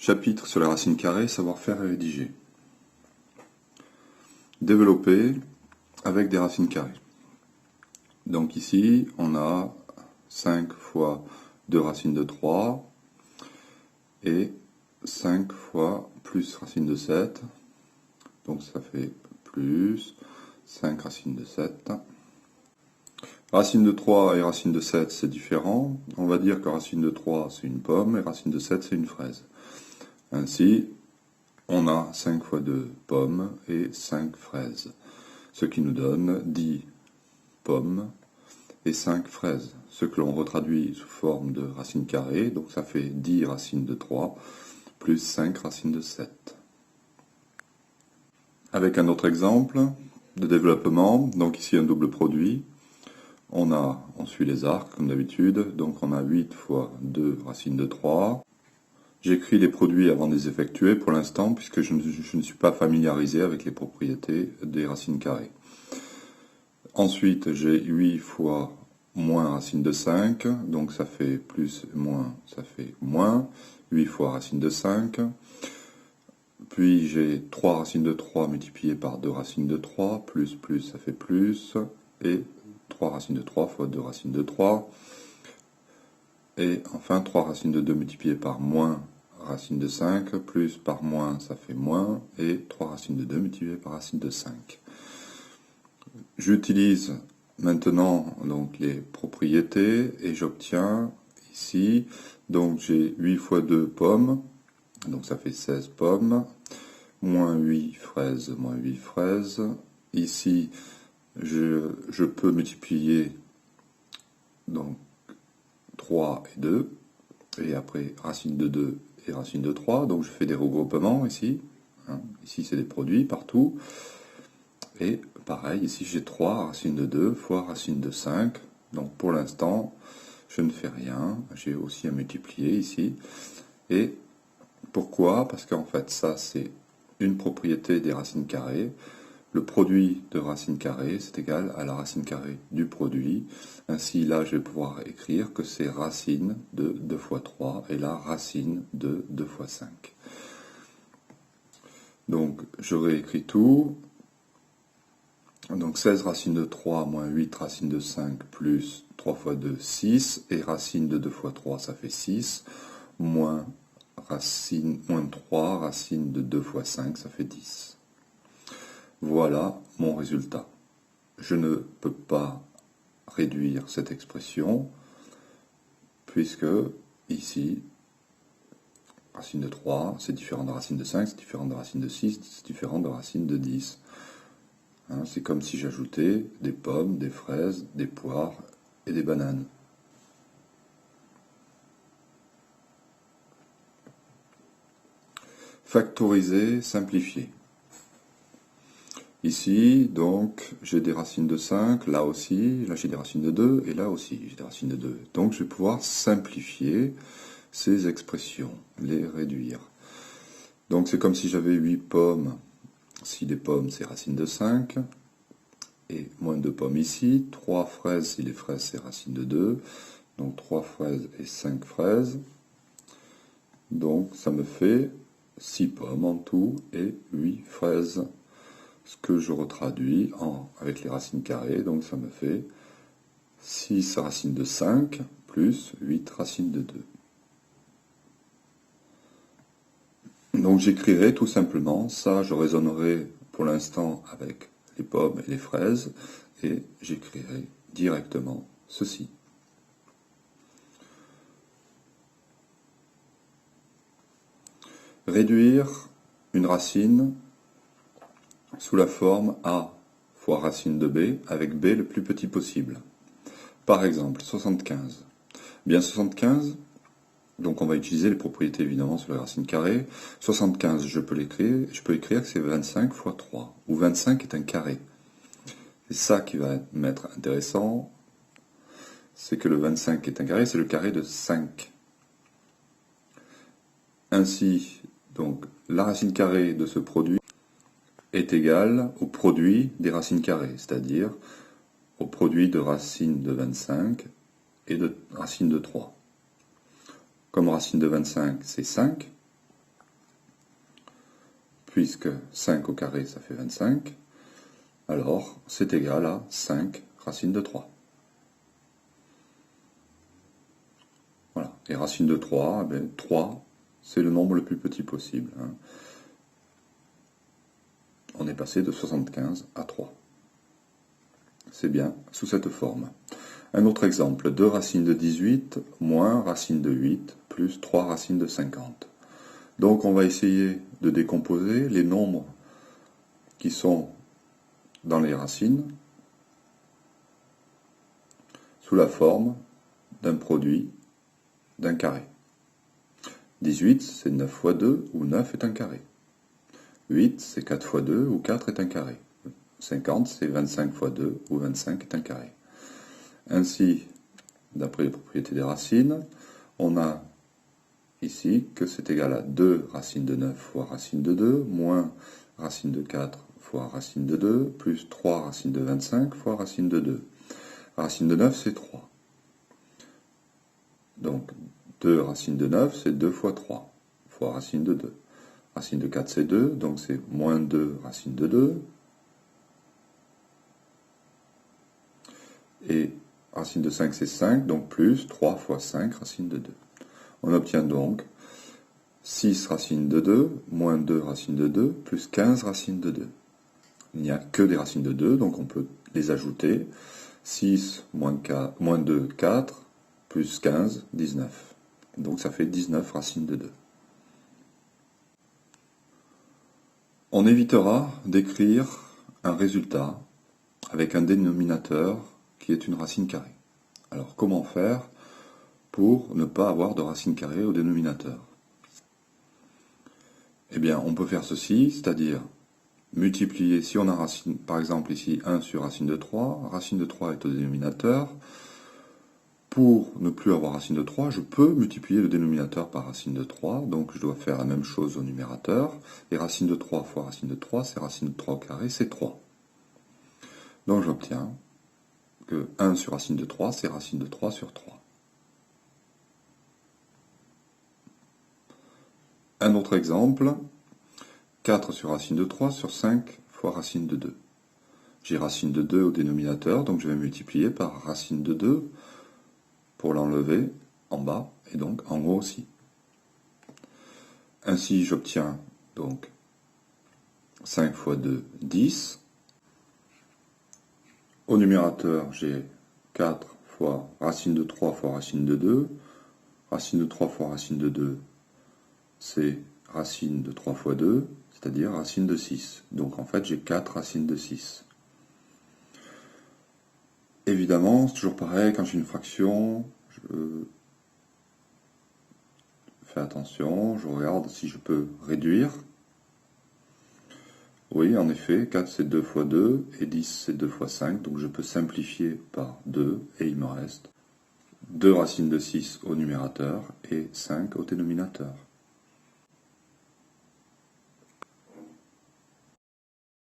Chapitre sur la racine carrée, savoir-faire et rédiger. Développer avec des racines carrées. Donc ici, on a 5 fois 2 racines de 3 et 5 fois plus racine de 7. Donc ça fait plus 5 racines de 7. Racine de 3 et racine de 7, c'est différent. On va dire que racine de 3, c'est une pomme et racine de 7, c'est une fraise. Ainsi, on a 5 fois 2 pommes et 5 fraises, ce qui nous donne 10 pommes et 5 fraises, ce que l'on retraduit sous forme de racine carrée, donc ça fait 10 racines de 3 plus 5 racines de 7. Avec un autre exemple de développement, donc ici un double produit, on suit les arcs comme d'habitude, donc on a 8 fois 2 racines de 3. J'écris les produits avant de les effectuer pour l'instant, puisque je ne suis pas familiarisé avec les propriétés des racines carrées. Ensuite, j'ai 8 fois moins racine de 5, donc ça fait plus, moins, ça fait moins. 8 fois racine de 5. Puis j'ai 3 racines de 3 multipliées par 2 racines de 3, plus, ça fait plus. Et 3 racines de 3 fois 2 racines de 3. Et enfin 3 racines de 2 multipliées par moins racine de 5, plus par moins, ça fait moins, et 3 racines de 2 multipliées par racine de 5. J'utilise maintenant donc les propriétés, et j'obtiens ici, donc j'ai 8 fois 2 pommes, donc ça fait 16 pommes, moins 8 fraises, moins 8 fraises. Ici, je peux multiplier donc 3 et 2, et après racine de 2 et racine de 3, donc je fais des regroupements ici. Ici c'est des produits partout. Et pareil, ici j'ai 3 racines de 2 fois racine de 5. Donc pour l'instant, je ne fais rien. J'ai aussi à multiplier ici. Et pourquoi? Parce qu'en fait ça c'est une propriété des racines carrées. Le produit de racine carrée, c'est égal à la racine carrée du produit. Ainsi, là, je vais pouvoir écrire que c'est racine de 2 fois 3 et la racine de 2 fois 5. Donc, je réécris tout. Donc, 16 racine de 3 moins 8 racine de 5 plus 3 fois 2, 6. Et racine de 2 fois 3, ça fait 6. Moins 3 racine de 2 fois 5, ça fait 10. Voilà mon résultat. Je ne peux pas réduire cette expression, puisque ici, racine de 3, c'est différent de racine de 5, c'est différent de racine de 6, c'est différent de racine de 10. C'est comme si j'ajoutais des pommes, des fraises, des poires et des bananes. Factoriser, simplifier. Ici, donc, j'ai des racines de 5, là aussi, là j'ai des racines de 2, et là aussi j'ai des racines de 2. Donc je vais pouvoir simplifier ces expressions, les réduire. Donc c'est comme si j'avais 8 pommes, si les pommes c'est racine de 5, et moins 2 pommes ici, 3 fraises, si les fraises c'est racine de 2, donc 3 fraises et 5 fraises. Donc ça me fait 6 pommes en tout et 8 fraises. Ce que je retraduis avec les racines carrées, donc ça me fait 6 racines de 5 plus 8 racines de 2. Donc j'écrirai tout simplement ça, je raisonnerai pour l'instant avec les pommes et les fraises, et j'écrirai directement ceci. Réduire une racine sous la forme A fois racine de B, avec B le plus petit possible. Par exemple, 75. Bien 75, donc on va utiliser les propriétés évidemment sur la racine carrée. 75, je peux écrire que c'est 25 fois 3, où 25 est un carré. C'est ça qui va m'être intéressant, c'est que le 25 est un carré, c'est le carré de 5. Ainsi, donc, la racine carrée de ce produit est égale au produit des racines carrées, c'est-à-dire au produit de racine de 25 et de racine de 3. Comme racine de 25, c'est 5, puisque 5 au carré, ça fait 25, alors c'est égal à 5 racine de 3. Voilà. Et racine de 3, 3, c'est le nombre le plus petit possible. On est passé de 75 à 3. C'est bien sous cette forme. Un autre exemple, 2 racines de 18 moins racine de 8 plus 3 racines de 50. Donc on va essayer de décomposer les nombres qui sont dans les racines sous la forme d'un produit d'un carré. 18, c'est 9 fois 2, où 9 est un carré. 8, c'est 4 fois 2, où 4 est un carré. 50, c'est 25 fois 2, où 25 est un carré. Ainsi, d'après les propriétés des racines, on a ici que c'est égal à 2 racine de 9 fois racine de 2, moins racine de 4 fois racine de 2, plus 3 racine de 25 fois racine de 2. Racine de 9, c'est 3. Donc, 2 racine de 9, c'est 2 fois 3, fois racine de 2. Racine de 4, c'est 2, donc c'est moins 2 racine de 2. Et racine de 5, c'est 5, donc plus 3 fois 5 racine de 2. On obtient donc 6 racine de 2, moins 2 racine de 2, plus 15 racine de 2. Il n'y a que des racines de 2, donc on peut les ajouter. 6 moins 2, 4, plus 15, 19. Donc ça fait 19 racines de 2. On évitera d'écrire un résultat avec un dénominateur qui est une racine carrée. Alors comment faire pour ne pas avoir de racine carrée au dénominateur? Eh bien, on peut faire ceci, c'est-à-dire multiplier, si on a racine, par exemple ici 1 sur racine de 3 est au dénominateur. Pour ne plus avoir racine de 3, je peux multiplier le dénominateur par racine de 3, donc je dois faire la même chose au numérateur, et racine de 3 fois racine de 3, c'est racine de 3 au carré, c'est 3. Donc j'obtiens que 1 sur racine de 3, c'est racine de 3 sur 3. Un autre exemple, 4 sur racine de 3 sur 5 fois racine de 2. J'ai racine de 2 au dénominateur, donc je vais multiplier par racine de 2 pour l'enlever en bas, et donc en haut aussi. Ainsi, j'obtiens donc 5 fois 2, 10. Au numérateur, j'ai 4 fois racine de 3 fois racine de 2. Racine de 3 fois racine de 2, c'est racine de 3 fois 2, c'est-à-dire racine de 6. Donc en fait, j'ai 4 racines de 6. Évidemment, c'est toujours pareil, quand j'ai une fraction, je fais attention, je regarde si je peux réduire. Oui, en effet, 4 c'est 2 fois 2, et 10 c'est 2 fois 5, donc je peux simplifier par 2, et il me reste 2 racines de 6 au numérateur et 5 au dénominateur.